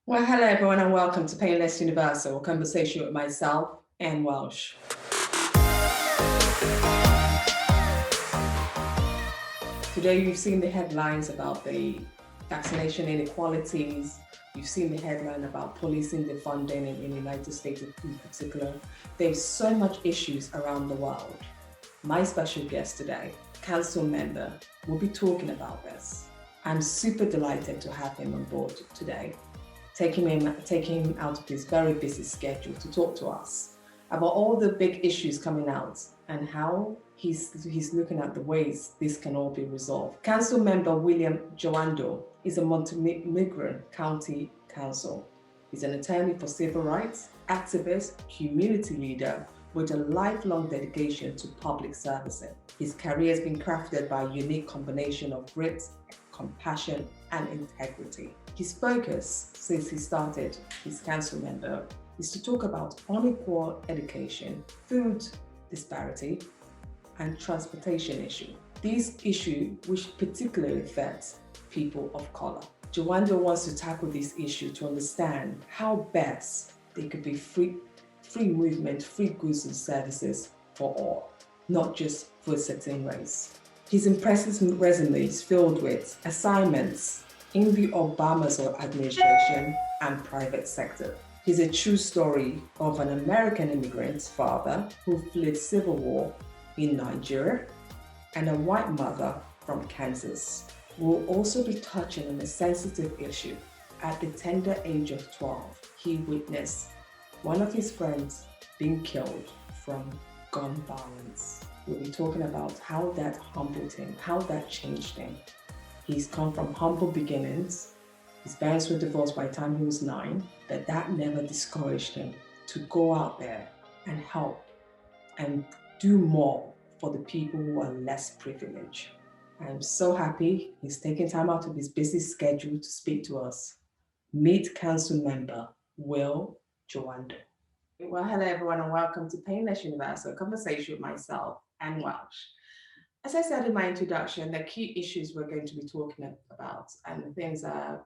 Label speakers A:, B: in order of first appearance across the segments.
A: Well, hello everyone and welcome to Painless Universal, a conversation with myself and Welsh. Today you've seen the headlines about the vaccination inequalities. You've seen the headline about policing defunding in the United States in particular. There's so much issues around the world. My special guest today, council member, will be talking about this. I'm super delighted to have him on board today, taking him out of his very busy schedule to talk to us about all the big issues coming out and how he's looking at the ways this can all be resolved. Council member William Jawando is a Montenegrin County Council. He's an attorney for civil rights, activist, community leader with a lifelong dedication to public servicing. His career has been crafted by a unique combination of grit, compassion, and integrity. His focus since he started his council member is to talk about unequal education, food disparity, and transportation issue. These issues which particularly affect people of color. Jawando wants to tackle this issue to understand how best they could be free movement, free goods and services for all, not just for a certain race. His impressive resume is filled with assignments in the Obama's administration and private sector. He's a true story of an American immigrant's father who fled civil war in Nigeria and a white mother from Kansas. We'll also be touching on a sensitive issue. At the tender age of 12, he witnessed one of his friends being killed from gun violence. We'll be talking about how that humbled him, how that changed him. He's come from humble beginnings. His parents were divorced by the time he was 9, but that never discouraged him to go out there and help and do more for the people who are less privileged. I'm so happy he's taking time out of his busy schedule to speak to us. Meet Council Member Will Jawando. Well, hello everyone and welcome to Painless Universal, a conversation with myself and Welsh. As I said in my introduction, the key issues we're going to be talking about and the things are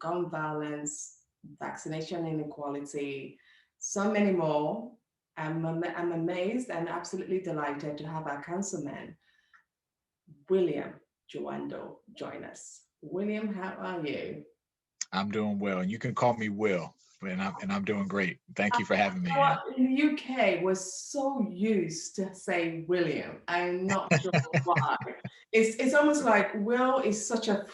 A: gun violence, vaccination inequality, so many more. I'm amazed and absolutely delighted to have our councilman, William Jawando, join us. William, how are you?
B: I'm doing well, and you can call me Will, and I'm doing great. Thank you for having me.
A: In the UK, we're so used to say William. I'm not sure why. It's almost like Will is such a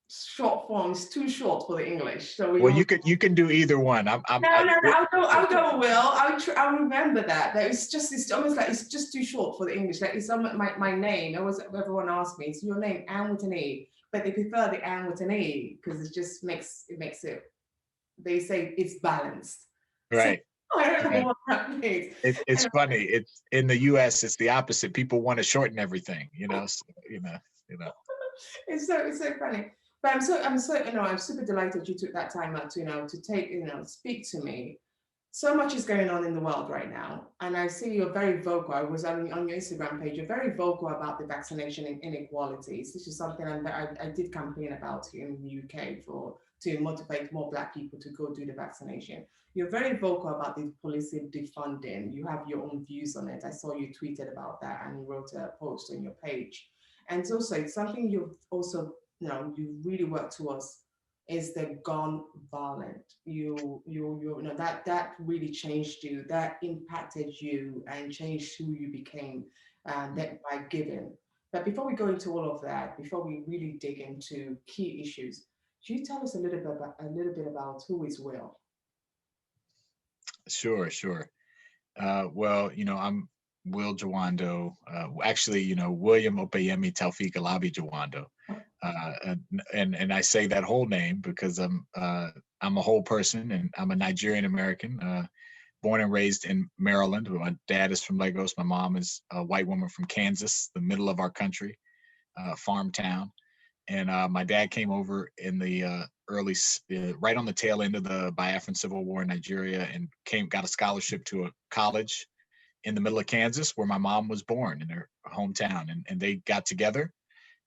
A: short form. It's too short for the English. So
B: Well, you can do either one.
A: No. I'll go with Will. I'll remember that. It's almost like it's just too short for the English. Like it's my name. Everyone asks me, "Is your name Anne with an E?" But they prefer the Anne with an E because it just makes it. They say it's balanced.
B: Right.
A: So, I don't know what that means.
B: It's funny. It's in the U.S. It's the opposite. People want to shorten everything. So,
A: It's so funny. But I'm super delighted you took that time out to speak to me. So much is going on in the world right now, and I see you're very vocal. I was on your Instagram page. You're very vocal about the vaccination inequalities. This is something I did campaign about here in the UK to motivate more Black people to go do the vaccination. You're very vocal about the policy defunding. You have your own views on it. I saw you tweeted about that, and you wrote a post on your page. And it's something you've also you really work towards is the gun violent. You know that really changed you, that impacted you and changed who you became that by giving. But before we go into all of that, before we really dig into key issues, can you tell us a little bit about who is Will?
B: Sure. Well, I'm Will Jawando. Actually, William Opeyemi Taufik Alabi Jawando. And I say that whole name because I'm a whole person, and I'm a Nigerian American, born and raised in Maryland. My dad is from Lagos. My mom is a white woman from Kansas, the middle of our country, farm town. And my dad came over in the right on the tail end of the Biafran Civil War in Nigeria, and got a scholarship to a college in the middle of Kansas where my mom was born in her hometown. And they got together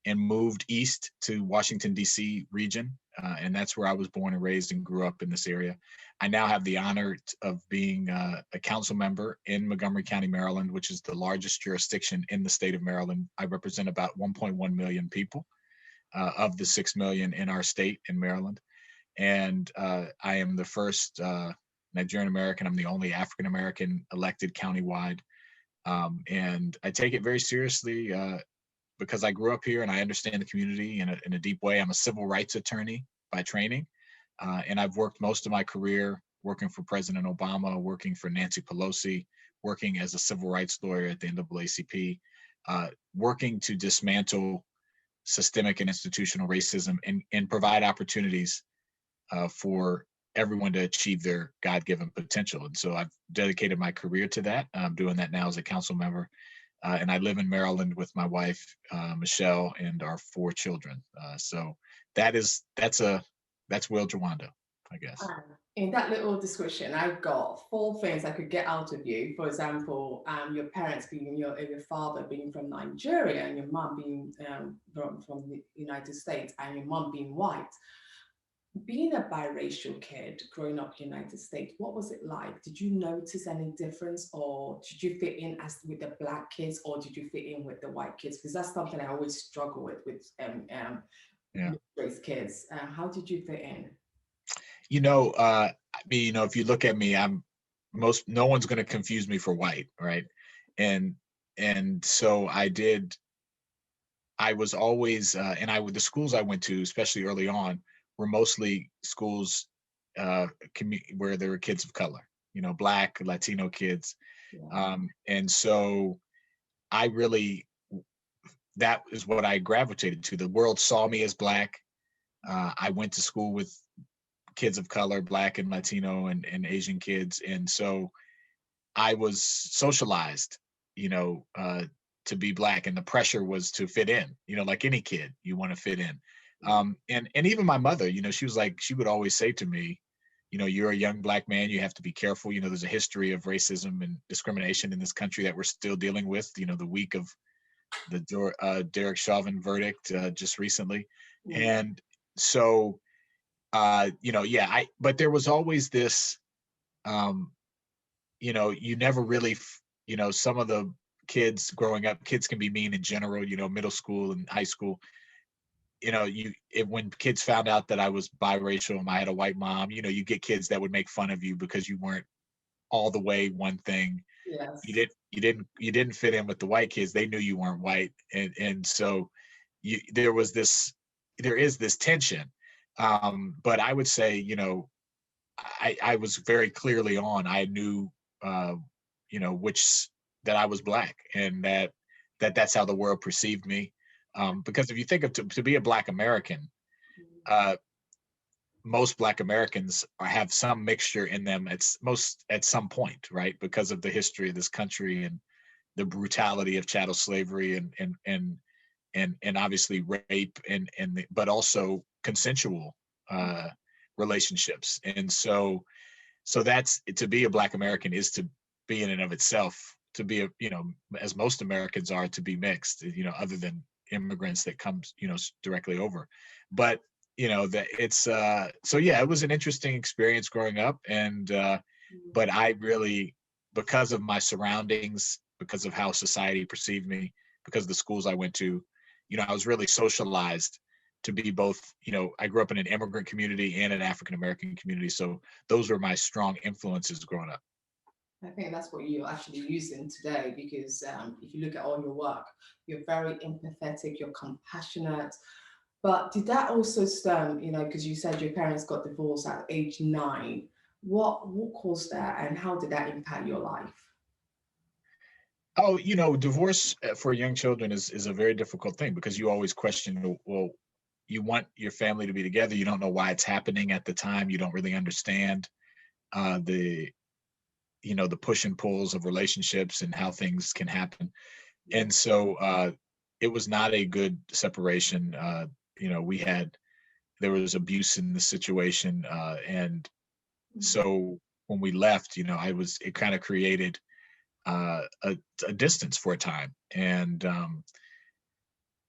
B: and moved east to Washington, D.C. region and that's where I was born and raised and grew up in this area. I now have the honor of being a council member in Montgomery County, Maryland, which is the largest jurisdiction in the state of Maryland. I represent about 1.1 million people of the 6 million in our state in Maryland. And I am the first Nigerian American. I'm the only African American elected countywide. And I take it very seriously because I grew up here and I understand the community in a deep way. I'm a civil rights attorney by training. And I've worked most of my career working for President Obama, working for Nancy Pelosi, working as a civil rights lawyer at the NAACP, working to dismantle systemic and institutional racism and provide opportunities for everyone to achieve their God-given potential. And so I've dedicated my career to that. I'm doing that now as a council member. And I live in Maryland with my wife, Michelle, and our 4 children. So that's Will Jawando, I guess.
A: In that little description, I've got 4 things I could get out of you. For example, your parents being your father being from Nigeria and your mom being from the United States and your mom being white. Being a biracial kid growing up in the United States, what was it like? Did you notice any difference, or did you fit in as with the Black kids, or did you fit in with the white kids? Because that's something I always struggle with race kids. How did you fit in?
B: I mean, if you look at me, no one's going to confuse me for white, right? And so I was always, the schools I went to, especially early on, were mostly schools where there were kids of color, Black, Latino kids. Yeah. And so that is what I gravitated to. The world saw me as Black. I went to school with kids of color, Black and Latino and Asian kids. And so I was socialized, to be Black, and the pressure was to fit in, like any kid, you want to fit in. And even my mother, she would always say to me, you're a young Black man, you have to be careful. There's a history of racism and discrimination in this country that we're still dealing with, the week of the Derek Chauvin verdict just recently. Mm-hmm. And so, but there was always this, you never really, some of the kids growing up, kids can be mean in general, middle school and high school. When kids found out that I was biracial and I had a white mom, you get kids that would make fun of you because you weren't all the way one thing. Yes. You didn't fit in with the white kids. They knew you weren't white. And so there is this tension. But I would say, I was very clearly on, I knew, that I was Black, and that's how the world perceived me. Because if you think of to be a Black American, most Black Americans have some mixture in them at some point, right? Because of the history of this country and the brutality of chattel slavery and obviously rape but also consensual relationships. And so that's, to be a Black American is to be in and of itself, to be as most Americans are, to be mixed, other than immigrants that comes, directly over. But that it's it was an interesting experience growing up. And but I really, because of my surroundings, because of how society perceived me, because of the schools I went to, I was really socialized to be both. I grew up in an immigrant community and an African American community, so those were my strong influences growing up.
A: I think that's what you're actually using today, because if you look at all your work, you're very empathetic, you're compassionate. But did that also stem, because you said your parents got divorced at age 9, what caused that, and how did that impact your life?
B: Oh, divorce for young children is a very difficult thing, because you always question, well, you want your family to be together. You don't know why it's happening at the time. You don't really understand the push and pulls of relationships and how things can happen. And so it was not a good separation. There was abuse in the situation. And so when we left, it kind of created a distance for a time. And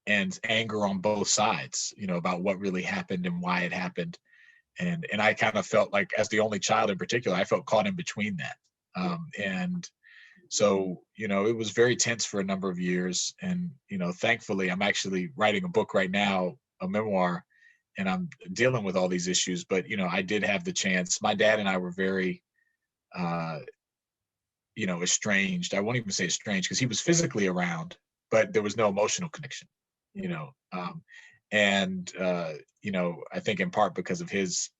B: and anger on both sides, about what really happened and why it happened. And I kind of felt like, as the only child in particular, I felt caught in between that. And so, it was very tense for a number of years. And, thankfully, I'm actually writing a book right now, a memoir, and I'm dealing with all these issues. But, I did have the chance. My dad and I were very, uh, estranged. I won't even say estranged because he was physically around, but there was no emotional connection, you
A: Mm.
B: know. And, I think in part because of his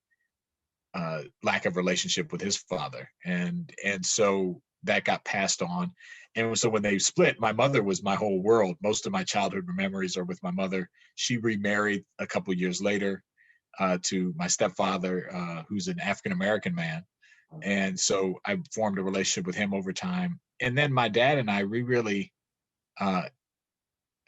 B: lack of relationship with his father, and so that got passed on. And so when they split, my mother was my whole world. Most of my childhood memories are with my mother. She remarried a couple years later to my stepfather, who's an African American man,
A: Okay.
B: and so I formed a relationship with him over time. And then my dad and I, we really, uh,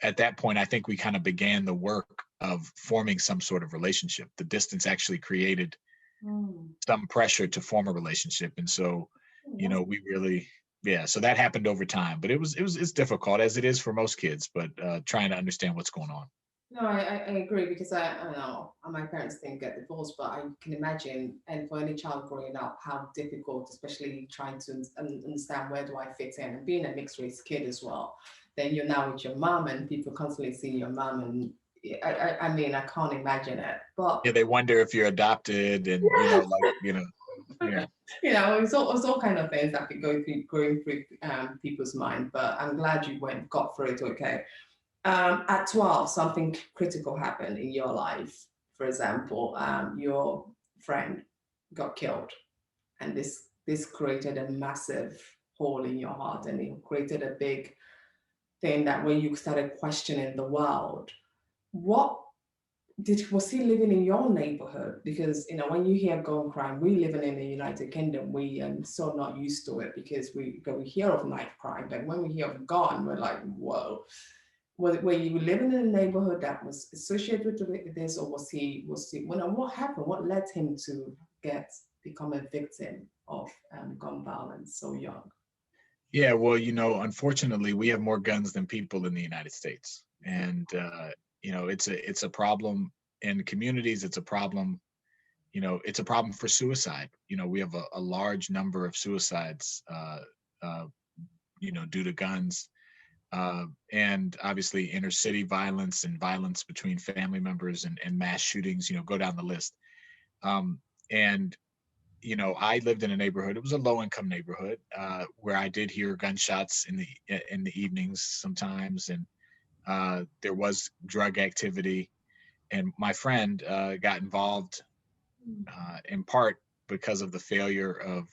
B: at that point, I think we kind of began the work of forming some sort of relationship. The distance actually created
A: Mm.
B: some pressure to form a relationship. And so,
A: Mm, that's
B: we really, yeah, so that happened over time. But it's difficult, as it is for most kids, but trying to understand what's going on.
A: No, I agree because I don't know, my parents didn't get divorced, but I can imagine, and for any child growing up, how difficult, especially trying to understand where do I fit in, and being a mixed race kid as well. Then you're now with your mom, and people constantly see your mom, and I mean, I can't imagine it. But
B: Yeah, they wonder if you're adopted, and yeah.
A: it's all kind of things that could go through going through people's mind. But I'm glad you got through it okay. At 12, something critical happened in your life. For example, your friend got killed, and this created a massive hole in your heart, and it created a big thing that when you started questioning the world, what was he living in your neighborhood? Because when you hear gun crime, we living in the United Kingdom, we so not used to it because we hear of knife crime, but when we hear of gun, we're like, whoa. Were you living in a neighborhood that was associated with this, or was he what happened? What led him to become a victim of gun violence so young?
B: Yeah, well, unfortunately, we have more guns than people in the United States, and it's a problem in communities. It's a problem. It's a problem for suicide. We have a large number of suicides. Uh, due to guns, and obviously inner city violence and violence between family members and mass shootings. Go down the list. Um, and I lived in a neighborhood. It was a low income neighborhood where I did hear gunshots in the evenings sometimes, and there was drug activity. And my friend got involved in part because of the failure of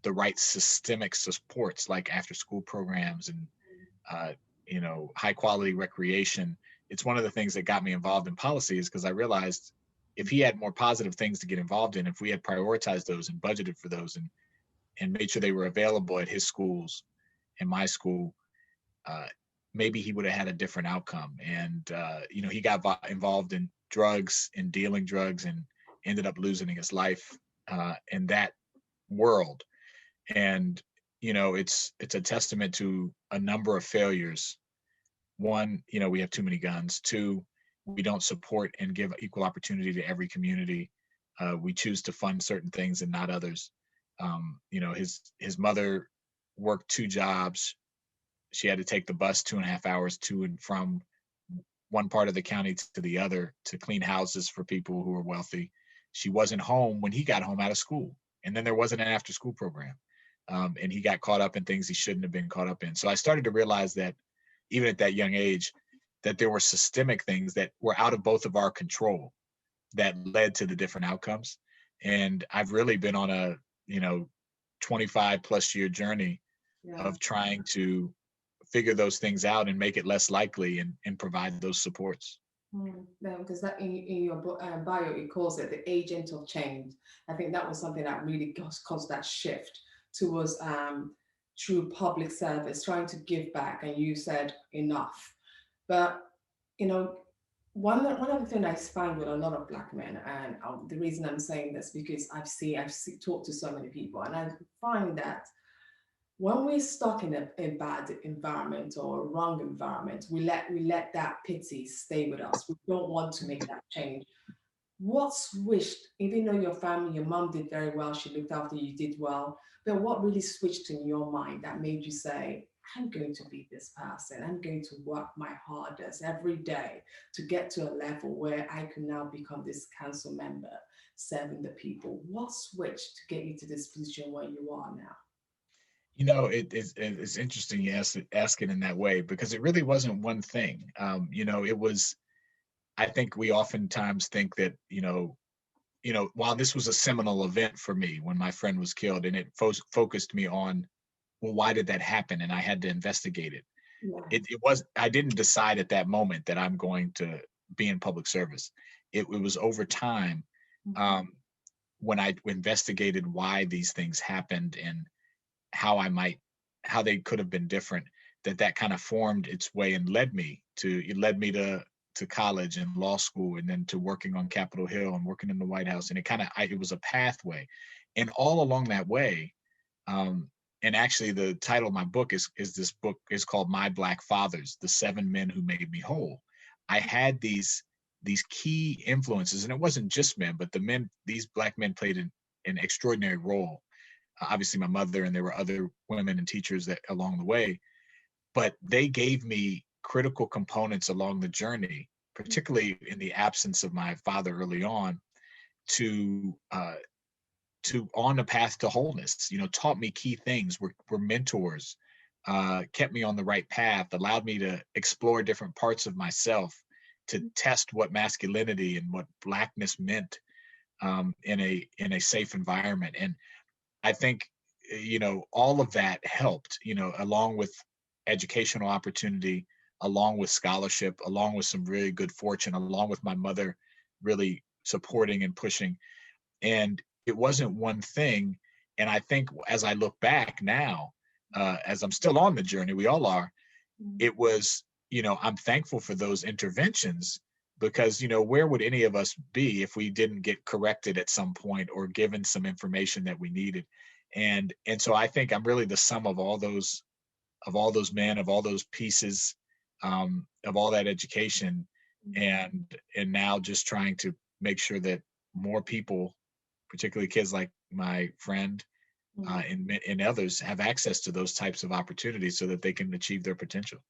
B: the right systemic supports, like after school programs and uh, high quality recreation. It's one of the things that got me involved in policy, is because I realized if he had more positive things to get involved in, if we had prioritized those and budgeted for those, and made sure they were available at his schools and my school, uh, maybe he would have had a different outcome. And he got involved in drugs and dealing drugs, and ended up losing his life in that world. And it's a testament to a number of failures. One, we have too many guns. Two, we don't support and give equal opportunity to every community. We choose to fund certain things and not others. His mother worked two jobs. She had to take the bus 2.5 hours to and from one part of the county to the other to clean houses for people who were wealthy. She wasn't home when he got home out of school, and then there wasn't an after school program. And he got caught up in things he shouldn't have been caught up in. So I started to realize that even at that young age, that there were systemic things that were out of both of our control that led to the different outcomes. And I've really been on a, 25 plus year journey
A: Yeah.
B: of trying to figure those things out and make it less likely, and provide those supports.
A: Yeah, because that in your book, bio, it calls it the agent of change. I think that was something that really caused that shift towards through public service, trying to give back. And you said enough. But you know, one other thing I find with a lot of black men, and the reason I'm saying this because I've talked to so many people, and I find that when we're stuck in a bad environment or a wrong environment, we let that pity stay with us. We don't want to make that change. What switched, even though your family, your mom did very well, she looked after you, did well, but what really switched in your mind that made you say, I'm going to be this person. I'm going to work my hardest every day to get to a level where I can now become this council member serving the people. What switched to get you to this position where you are now?
B: It's interesting you ask it in that way, because it really wasn't one thing. It was. I think we oftentimes think that while this was a seminal event for me when my friend was killed, and it focused me on, well, why did that happen, and I had to investigate it.
A: Yeah.
B: It was I didn't decide at that moment that I'm going to be in public service. It was over time,
A: Mhm.
B: um, when I investigated why these things happened and how I might how they could have been different, that kind of formed its way and led me to college and law school, and then to working on Capitol Hill and working in the White House. And it was a pathway, and all along that way, um and actually the title of my book is called My Black Fathers: The Seven Men Who Made Me Whole. I had these key influences, and it wasn't just men, but these black men played an extraordinary role. Obviously my mother, and there were other women and teachers that along the way, but they gave me critical components along the journey, particularly in the absence of my father early on, to on the path to wholeness. Taught me key things, were mentors, kept me on the right path, allowed me to explore different parts of myself, to test what masculinity and what blackness meant, in a safe environment. And I think, all of that helped, along with educational opportunity, along with scholarship, along with some really good fortune, along with my mother really supporting and pushing. And it wasn't one thing. And I think as I look back now, as I'm still on the journey, we all are,
A: Mhm.
B: it was, I'm thankful for those interventions, because, where would any of us be if we didn't get corrected at some point or given some information that we needed? And so I think I'm really the sum of all those men, of all those pieces, of all that education, and now just trying to make sure that more people, particularly kids like my friend,
A: Mhm.
B: and others, have access to those types of opportunities so that they can achieve their potential.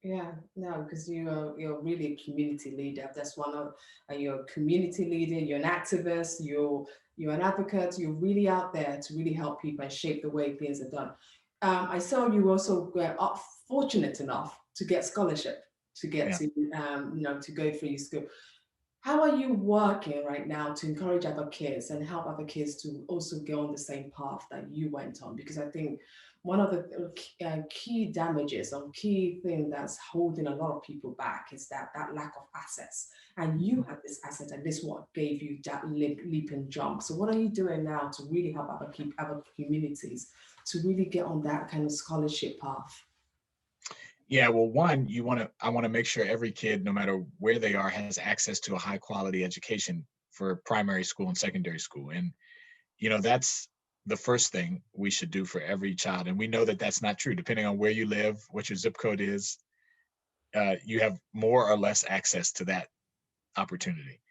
A: Yeah, no, because you're really a community leader. That's one of you're a community leader. You're an activist. You're an advocate. You're really out there to really help people and shape the way things are done. I saw you also were fortunate enough to get scholarship to get
B: Yeah.
A: to to go through your school. How are you working right now to encourage other kids and help other kids to also go on the same path that you went on? Because I think one of the key damages or key thing that's holding a lot of people back is that lack of access. And you had this asset, and this what gave you that leap and jump. So what are you doing now to really help other communities to really get on that kind of scholarship path?
B: Yeah, well, one, I want to make sure every kid, no matter where they are, has access to a high quality education for primary school and secondary school. And, that's the first thing we should do for every child. And we know that that's not true. Depending on where you live, what your zip code is, you have more or less access to that opportunity.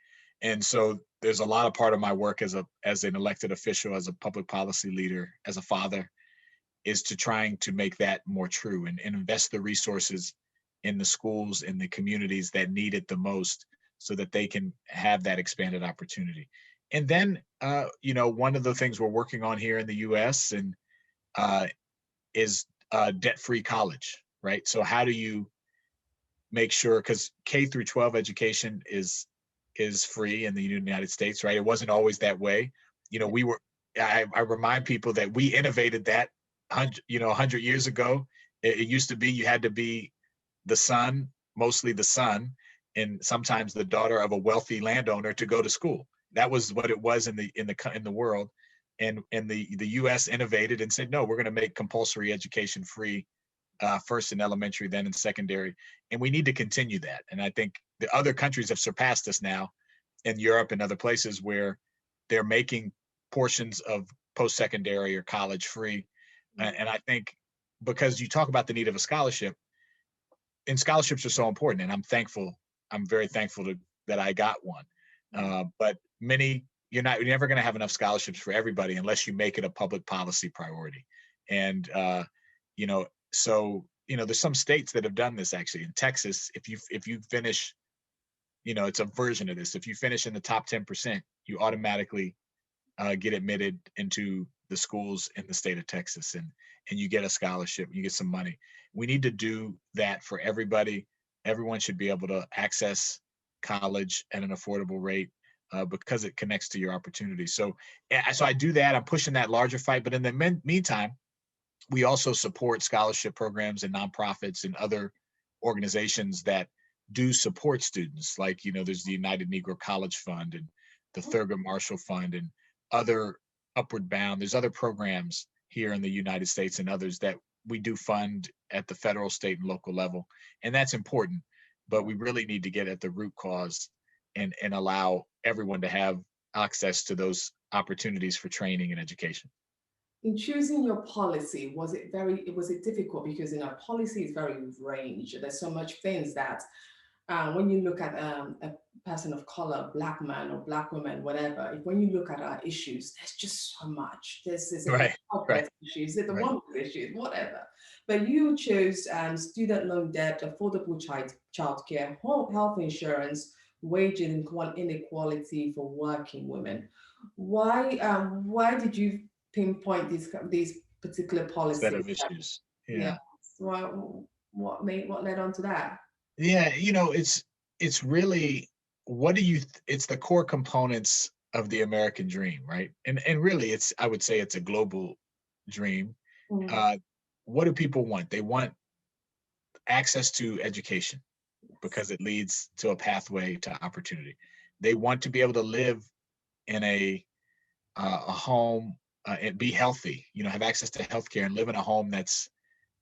B: And so there's a lot of part of my work as an elected official, as a public policy leader, as a father, is to trying to make that more true, and invest the resources in the schools, in the communities that need it the most, so that they can have that expanded opportunity. And then, one of the things we're working on here in the U.S. and uh, is debt-free college, right? So how do you make sure, because K through 12 education is free in the United States, right? It wasn't always that way.
A: Yeah.
B: We were. I remind people that we innovated that 100 years ago. It used to be you had to be the son, mostly the son, and sometimes the daughter of a wealthy landowner to go to school. That was what it was in the world, and the U.S. innovated and said, no, we're going to make compulsory education free, first in elementary, then in secondary. And we need to continue that. And I think the other countries have surpassed us now in Europe and other places where they're making portions of post secondary or college free. And I think because you talk about the need of a scholarship, and scholarships are so important, and I'm very thankful that I got one. But you're never going to have enough scholarships for everybody unless you make it a public policy priority. And you know, so there's some states that have done this. Actually, in Texas, if you finish, it's a version of this. If you finish in the top 10%, you automatically get admitted into the schools in the state of Texas, and you get a scholarship, you get some money. We need to do that for everybody. Everyone should be able to access college at an affordable rate because it connects to your opportunities. So I do that. I'm pushing that larger fight, but in the meantime, we also support scholarship programs and nonprofits and other organizations that do support students. Like, there's the United Negro College Fund and the Thurgood Marshall Fund and other Upward Bound. There's other programs here in the United States and others that we do fund at the federal, state, and local level. And that's important, but we really need to get at the root cause and allow everyone to have access to those opportunities for training and education.
A: In choosing your policy, was it difficult? Because policy is very range. There's so much things that when you look at a person of color, black man or black woman, whatever, when you look at our issues, there's just so much. There's
B: Right, right,
A: issues, the
B: right.
A: woman's issues, whatever. But you chose student loan debt, affordable childcare, health insurance, wage inequality for working women. Why did you pinpoint these particular
B: Set
A: policies?
B: of issues.
A: Yeah.
B: Yeah.
A: What led on to that?
B: Yeah, it's really it's the core components of the American dream, right? And really I would say it's a global dream.
A: Mm.
B: Uh, what do people want? They want access to education because it leads to a pathway to opportunity. They want to be able to live in a home and be healthy, have access to healthcare and live in a home that's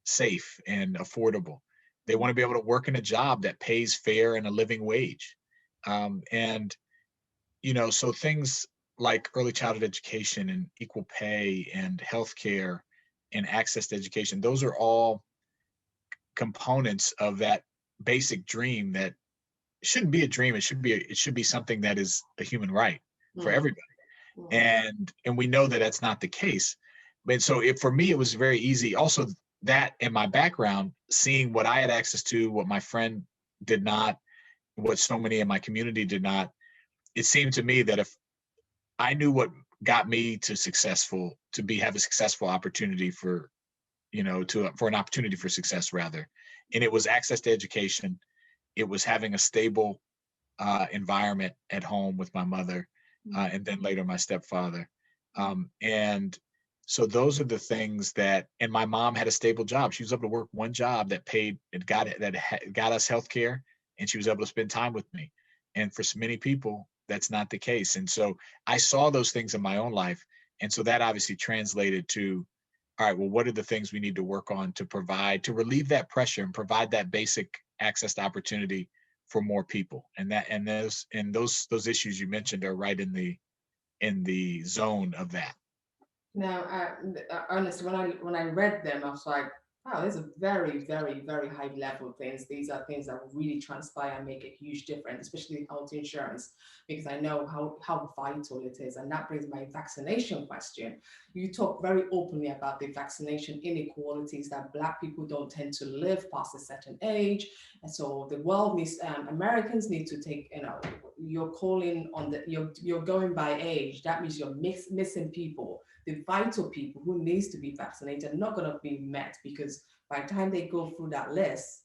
B: safe and affordable. They want to be able to work in a job that pays fair and a living wage. So things like early childhood education and equal pay and healthcare and access to education, those are all components of that basic dream that shouldn't be a dream. It should be something that is a human right for everybody. And we know that that's not the case. But so for me, it was very easy. Also, that in my background, seeing what I had access to, what my friend did not, what so many in my community did not, it seemed to me that if I knew what got me to have a successful opportunity for an opportunity for success rather, and it was access to education, it was having a stable environment at home with my mother, and then later my stepfather, and so those are the things and my mom had a stable job. She was able to work one job that got us health care, and she was able to spend time with me. And for many people, that's not the case. And so I saw those things in my own life. And so that obviously translated to, all right, well, what are the things we need to work on to relieve that pressure and provide that basic access to opportunity for more people? And those issues you mentioned are right in the zone of that.
A: Now, honestly, when I read them, I was like, wow, these are very, very, very high level things. These are things that will really transpire and make a huge difference, especially health insurance, because I know how vital it is. And that brings my vaccination question. You talk very openly about the vaccination inequalities that Black people don't tend to live past a certain age. And so the world needs, Americans need to take, you're calling on you're going by age. That means you're missing people. The vital people who needs to be vaccinated are not going to be met, because by the time they go through that list,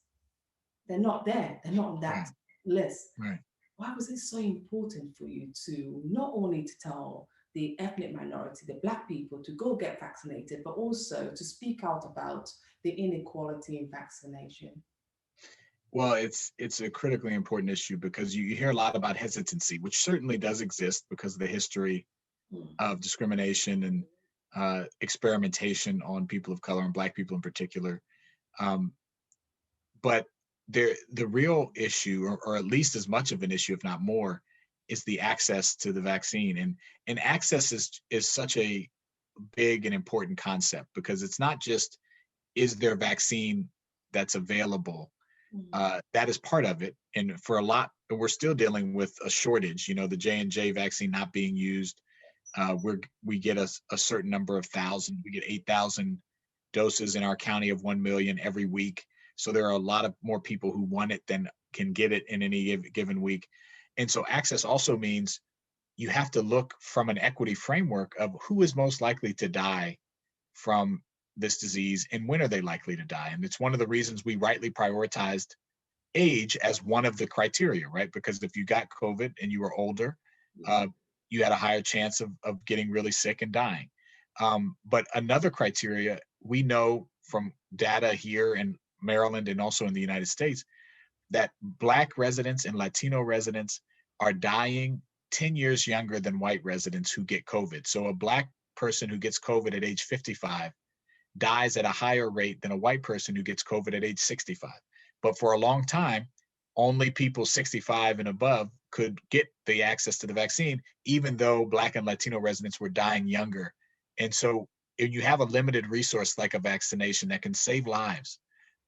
A: they're not there. They're not on that list.
B: Right.
A: Why was it so important for you to not only to tell the ethnic minority, the Black people, to go get vaccinated, but also to speak out about the inequality in vaccination?
B: Well, it's a critically important issue because you hear a lot about hesitancy, which certainly does exist because of the history of discrimination and experimentation on people of color and Black people in particular. But the real issue, or at least as much of an issue, if not more, is the access to the vaccine. And access is such a big and important concept, because it's not just, is there vaccine that's available? That is part of it. And for a lot, we're still dealing with a shortage, the J&J vaccine not being used. We get a certain number of thousand, we get 8,000 doses in our county of 1 million every week. So there are a lot of more people who want it than can get it in any given week. And so access also means you have to look from an equity framework of who is most likely to die from this disease and when are they likely to die. And it's one of the reasons we rightly prioritized age as one of the criteria, right? Because if you got COVID and you were older, you had a higher chance of getting really sick and dying. But another criteria, we know from data here in Maryland and also in the United States, that Black residents and Latino residents are dying 10 years younger than white residents who get COVID. So a Black person who gets COVID at age 55 dies at a higher rate than a white person who gets COVID at age 65. But for a long time, only people 65 and above could get the access to the vaccine, even though Black and Latino residents were dying younger. And so if you have a limited resource like a vaccination that can save lives,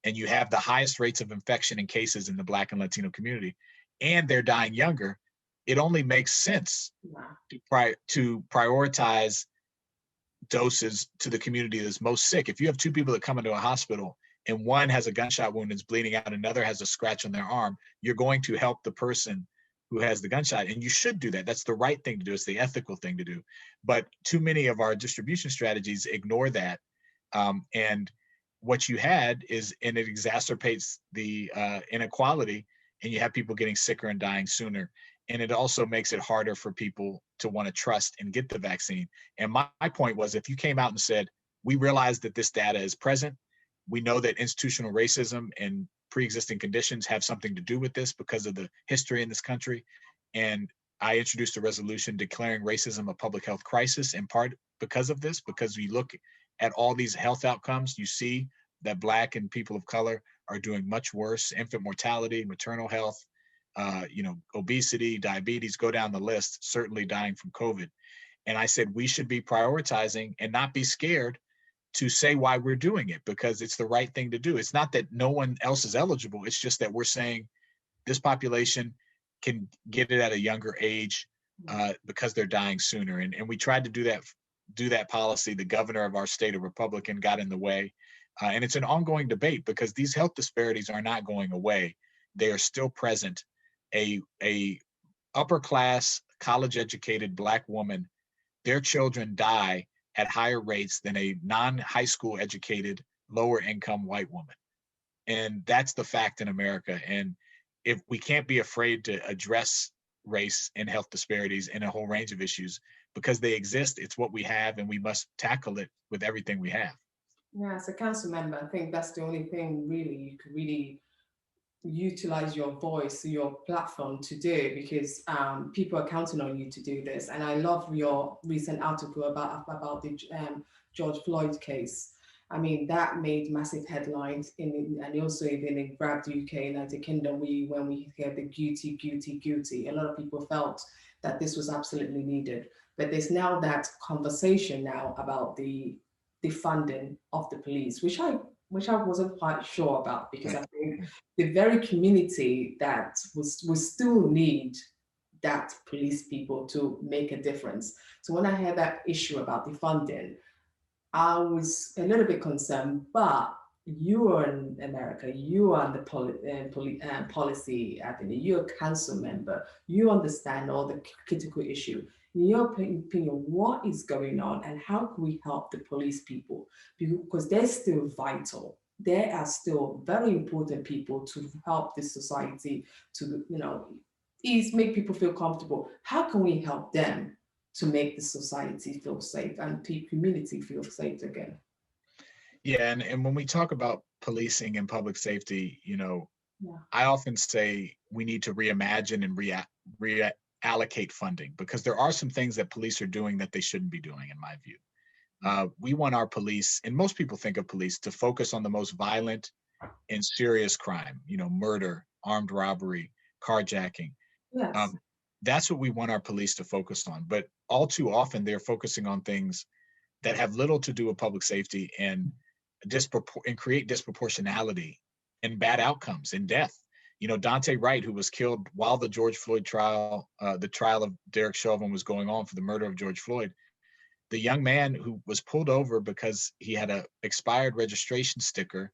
B: and you have the highest rates of infection and cases in the Black and Latino community, and they're dying younger, it only makes sense to prioritize doses to the community that's most sick. If you have two people that come into a hospital and one has a gunshot wound and is bleeding out, another has a scratch on their arm, you're going to help the person who has the gunshot. And you should do that. That's the right thing to do. It's the ethical thing to do. But too many of our distribution strategies ignore that. And what you had is, and it exacerbates the inequality, and you have people getting sicker and dying sooner. And it also makes it harder for people to want to trust and get the vaccine. And my point was, if you came out and said, we realize that this data is present, we know that institutional racism and pre-existing conditions have something to do with this because of the history in this country. And I introduced a resolution declaring racism a public health crisis, in part because of this, because we look at all these health outcomes, you see that Black and people of color are doing much worse. Infant mortality, maternal health, obesity, diabetes, go down the list, certainly dying from COVID. And I said, we should be prioritizing and not be scared to say why we're doing it, because it's the right thing to do. It's not that no one else is eligible. It's just that we're saying this population can get it at a younger age because they're dying sooner. And we tried to do that policy. The governor of our state, a Republican, got in the way. And it's an ongoing debate because these health disparities are not going away. They are still present. A upper class, college educated Black woman, their children die at higher rates than a non-high school educated, lower income white woman. And that's the fact in America. And if we can't be afraid to address race and health disparities and a whole range of issues because they exist, it's what we have, and we must tackle it with everything we have.
A: Yeah, as a council member, I think that's the only thing really you could really utilize your voice, your platform to do, because people are counting on you to do this. And I love your recent article about the George Floyd case. I mean, that made massive headlines and also even in grabbed UK, United Kingdom. When we hear the guilty, guilty, guilty, a lot of people felt that this was absolutely needed. But there's now that conversation now about the funding of the police, which I wasn't quite sure about, because I think the very community that will still need that police people to make a difference. So when I heard that issue about the funding, I was a little bit concerned, but you are in America, you are the policy avenue, you're a council member, you understand all the critical issue. In your opinion, what is going on and how can we help the police people? Because they're still vital. They are still very important people to help this society to, make people feel comfortable. How can we help them to make the society feel safe and the community feel safe again?
B: Yeah, and when we talk about policing and public safety,
A: Yeah.
B: I often say we need to reimagine and reallocate funding, because there are some things that police are doing that they shouldn't be doing, in my view. We want our police, and most people think of police, to focus on the most violent and serious crime, murder, armed robbery, carjacking.
A: Yes.
B: That's what we want our police to focus on. But all too often, they're focusing on things that have little to do with public safety and and create disproportionality and bad outcomes and death. Dante Wright, who was killed while the George Floyd trial, the trial of Derek Chauvin was going on for the murder of George Floyd, the young man who was pulled over because he had a expired registration sticker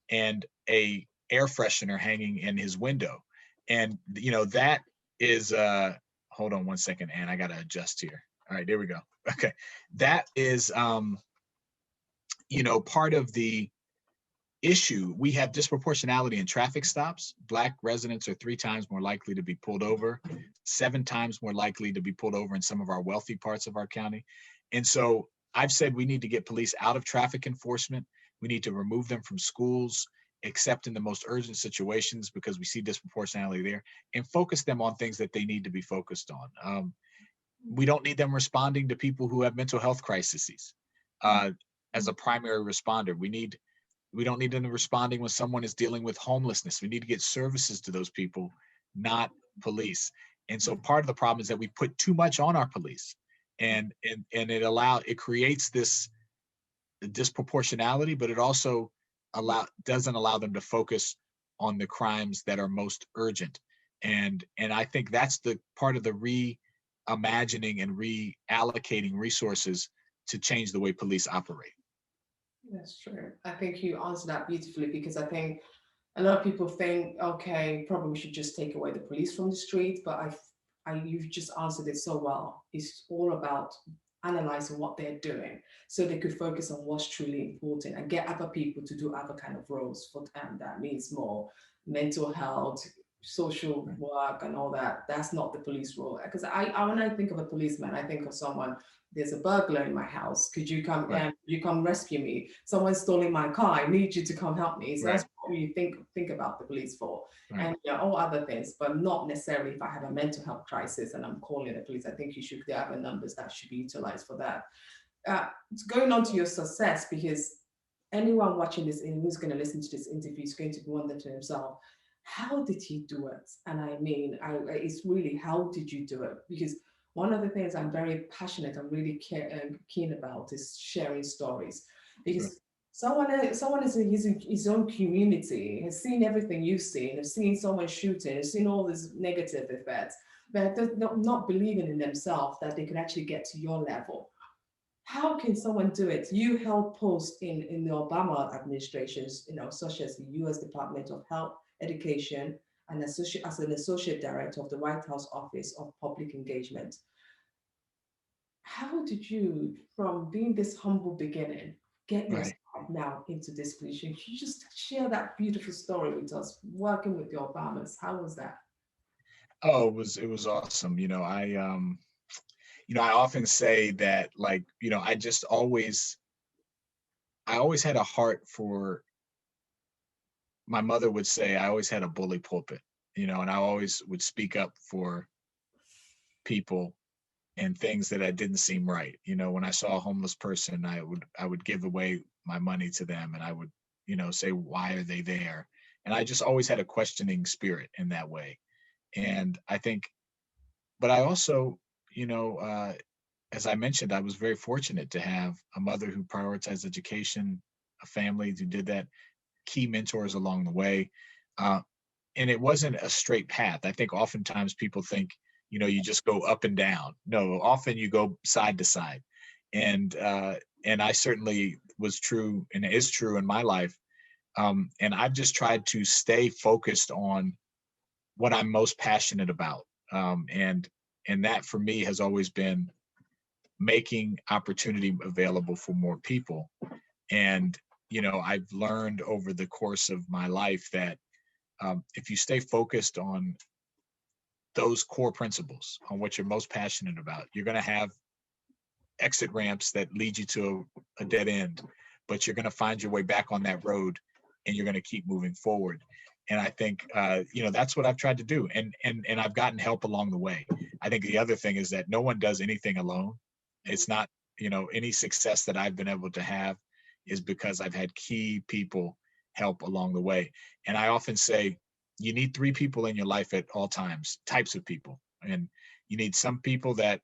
B: and a air freshener hanging in his window. And that is hold on one second, Ann, I gotta adjust here. All right, there we go. Okay. That is part of the issue. We have disproportionality in traffic stops. Black residents are 3 times more likely to be pulled over, 7 times more likely to be pulled over in some of our wealthy parts of our county. And so I've said we need to get police out of traffic enforcement. We need to remove them from schools, except in the most urgent situations, because we see disproportionality there, and focus them on things that they need to be focused on. We don't need them responding to people who have mental health crises as a primary responder. We don't need them responding when someone is dealing with homelessness. We need to get services to those people, not police. And so part of the problem is that we put too much on our police, and it creates this disproportionality, but it also doesn't allow them to focus on the crimes that are most urgent. And I think that's the part of the reimagining and reallocating resources to change the way police operate.
A: That's true. I think you answered that beautifully, because I think a lot of people think, okay, probably we should just take away the police from the street, but you've just answered it so well. It's all about analyzing what they're doing so they could focus on what's truly important and get other people to do other kind of roles for them. That means more mental health, social work, and all that. That's not the police role. Because when I think of a policeman, I think of someone. There's a burglar in my house. Could you come
B: Right.
A: and you come rescue me? Someone's stolen my car. I need you to come help me. So
B: Right.
A: that's what you think about the police for,
B: Right.
A: and all other things, but not necessarily if I have a mental health crisis and I'm calling the police. I think there are other numbers that should be utilized for that. Going on to your success, because anyone watching this and who's going to listen to this interview is going to wonder to himself, how did he do it? And I mean, it's really, how did you do it? Because one of the things I'm very passionate and really keen about is sharing stories.
B: Sure.
A: Because someone is in his own community, has seen everything you've seen, has seen someone shooting, has seen all these negative effects, but they're not believing in themselves that they can actually get to your level. How can someone do it? You held posts in the Obama administrations, such as the U.S. Department of Health, Education, and as an associate director of the White House Office of Public Engagement. How did you, from being this humble beginning, get yourself
B: Right.
A: now into this position? Can you just share that beautiful story with us, working with the Obamas? How was that?
B: Oh, it was awesome. I often say that, like, I always had a heart for, my mother would say, I always had a bully pulpit, and I always would speak up for people and things that I didn't seem right. When I saw a homeless person, I would give away my money to them, and I would, say, why are they there? And I just always had a questioning spirit in that way. And I think, but I also, as I mentioned, I was very fortunate to have a mother who prioritized education, a family who did that, key mentors along the way. Uh, and it wasn't a straight path. I think oftentimes people think, you just go up and down. No, often you go side to side. And I certainly was true and is true in my life. And I've just tried to stay focused on what I'm most passionate about. And that for me has always been making opportunity available for more people. And I've learned over the course of my life that if you stay focused on those core principles, on what you're most passionate about, you're going to have exit ramps that lead you to a dead end, but you're going to find your way back on that road, and you're going to keep moving forward. And I think that's what I've tried to do, and I've gotten help along the way. I think the other thing is that no one does anything alone. It's not, any success that I've been able to have is because I've had key people help along the way. And I often say, you need 3 people in your life at all times, types of people. And you need some people that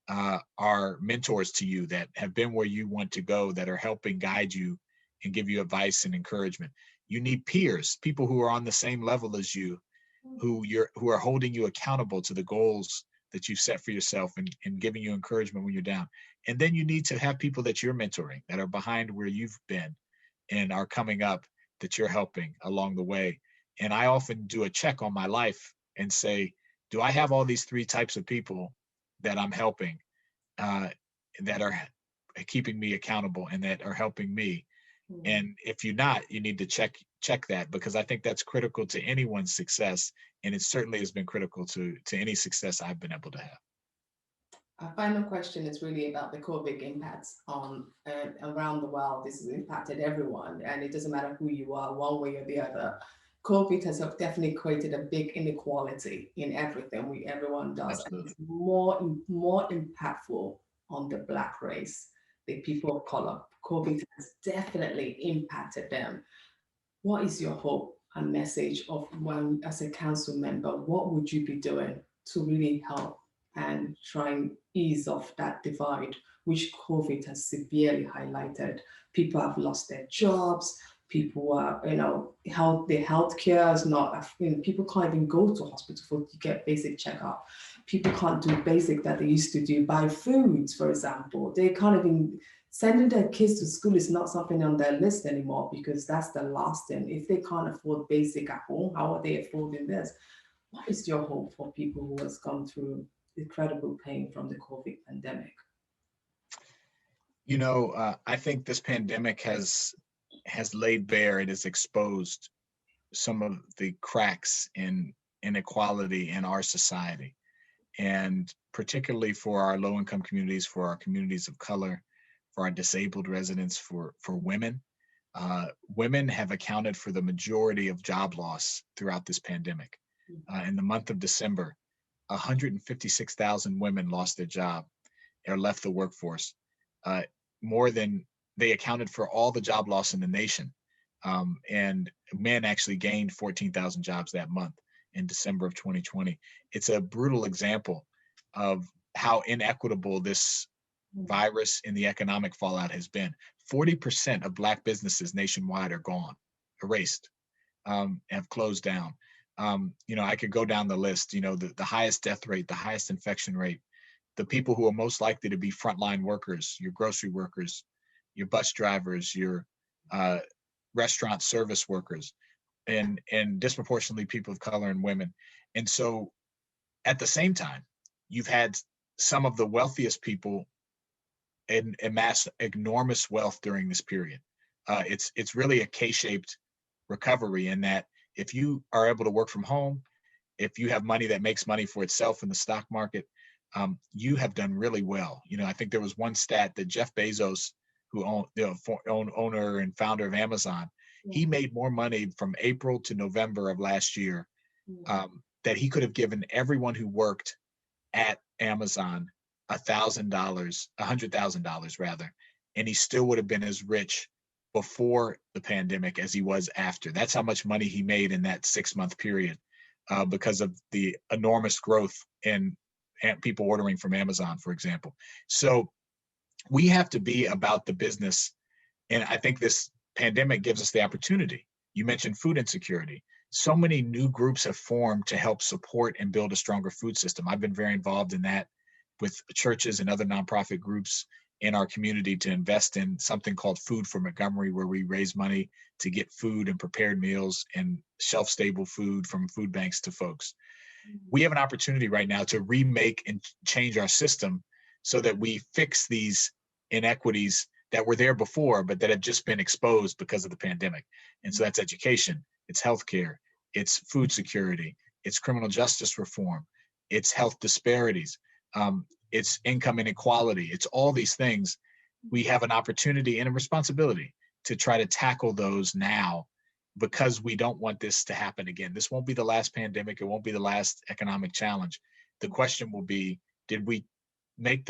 B: are mentors to you, that have been where you want to go, that are helping guide you and give you advice and encouragement. You need peers, people who are on the same level as you, who are holding you accountable to the goals that you set for yourself, and giving you encouragement when you're down. And then you need to have people that you're mentoring, that are behind where you've been and are coming up, that you're helping along the way. And I often do a check on my life and say, do I have all these three types of people that I'm helping, uh, that are keeping me accountable and that are helping me? And if you're not, you need to check that, because I think that's critical to anyone's success, and it certainly has been critical to any success I've been able to have.
A: Our final question is really about the COVID impacts on around the world. This has impacted everyone, and it doesn't matter who you are, one way or the other. COVID has definitely created a big inequality in everything everyone does, and
B: Absolutely.
A: it's more impactful on the Black race, the people of color. COVID has definitely impacted them. What is your hope and message of one as a council member? What would you be doing to really help and try and ease off that divide, which COVID has severely highlighted? People have lost their jobs. People are, the healthcare is not, people can't even go to hospital to get basic checkup. People can't do basic that they used to do, buy foods, for example. They can't even, sending their kids to school is not something on their list anymore, because that's the last thing. If they can't afford basic at home, how are they affording this? What is your hope for people who has gone through incredible pain from the COVID pandemic?
B: I think this pandemic has laid bare, it has exposed some of the cracks in inequality in our society, and particularly for our low-income communities, for our communities of color, for our disabled residents, for women. Women have accounted for the majority of job loss throughout this pandemic. In the month of December, 156,000 women lost their job or left the workforce. Uh, More than they accounted for all the job loss in the nation. And men actually gained 14,000 jobs that month in December of 2020. It's a brutal example of how inequitable this virus and the economic fallout has been. 40% of Black businesses nationwide are gone, erased, have closed down. I could go down the list, the highest death rate, the highest infection rate, the people who are most likely to be frontline workers, your grocery workers, your bus drivers, your uh, restaurant service workers, and disproportionately people of color and women. And so at the same time, you've had some of the wealthiest people amass enormous wealth during this period. It's really a K-shaped recovery, in that if you are able to work from home, if you have money that makes money for itself in the stock market, you have done really well. I think there was one stat that Jeff Bezos, who owner and founder of Amazon, he made more money from April to November of last year, that he could have given everyone who worked at Amazon $100,000 rather, and he still would have been as rich before the pandemic as he was after. That's how much money he made in that 6-month period, because of the enormous growth in people ordering from Amazon, for example. So we have to be about the business. And I think this pandemic gives us the opportunity. You mentioned food insecurity. So many new groups have formed to help support and build a stronger food system. I've been very involved in that with churches and other nonprofit groups in our community to invest in something called Food for Montgomery, where we raise money to get food and prepared meals and shelf-stable food from food banks to folks. We have an opportunity right now to remake and change our system so that we fix these inequities that were there before, but that have just been exposed because of the pandemic. And so that's education, it's healthcare, it's food security, it's criminal justice reform, it's health disparities, it's income inequality, it's all these things. We have an opportunity and a responsibility to try to tackle those now, because we don't want this to happen again. This won't be the last pandemic. It won't be the last economic challenge. The question will be, did we make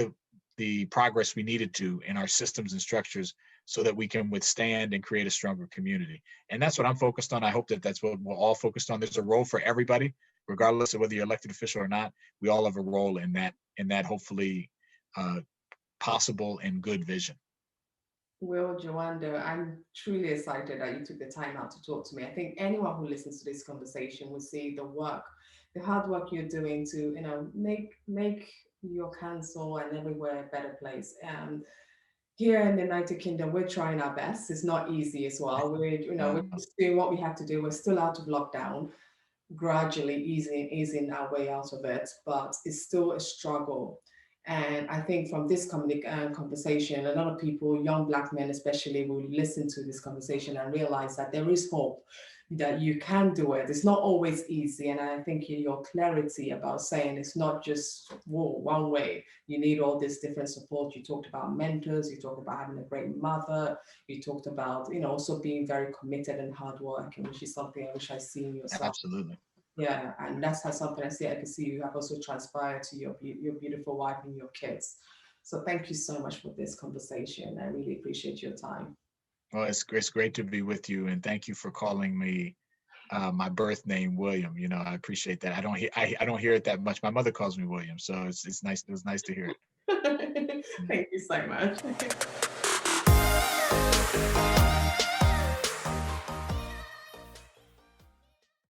B: the progress we needed to in our systems and structures so that we can withstand and create a stronger community? And that's what I'm focused on. I hope that that's what we're all focused on. There's a role for everybody, regardless of whether you're elected official or not. We all have a role in that hopefully possible and good vision.
A: Well, Jawando, I'm truly excited that you took the time out to talk to me. I think anyone who listens to this conversation will see the work, the hard work you're doing to, make your council and everywhere a better place. Here in the United Kingdom, we're trying our best. It's not easy as well. We're
B: No,
A: just doing what we have to do. We're still out of lockdown, gradually easing our way out of it, but it's still a struggle. And I think from this conversation, a lot of people, young Black men especially, will listen to this conversation and realize that there is hope, that you can do it. It's not always easy. And I think your clarity about saying it's not just one way, you need all this different support. You talked about mentors, you talked about having a great mother, you talked about, also being very committed and hardworking, which is something I wish I see in yourself.
B: absolutely.
A: Yeah, and that's how something I can see you have also transpired to your beautiful wife and your kids. So thank you so much for this conversation. I really appreciate your time.
B: Well, it's great to be with you, and thank you for calling me my birth name, William. I appreciate that. I don't hear it that much. My mother calls me William, so it's nice. It was nice to hear it.
A: Thank you so much.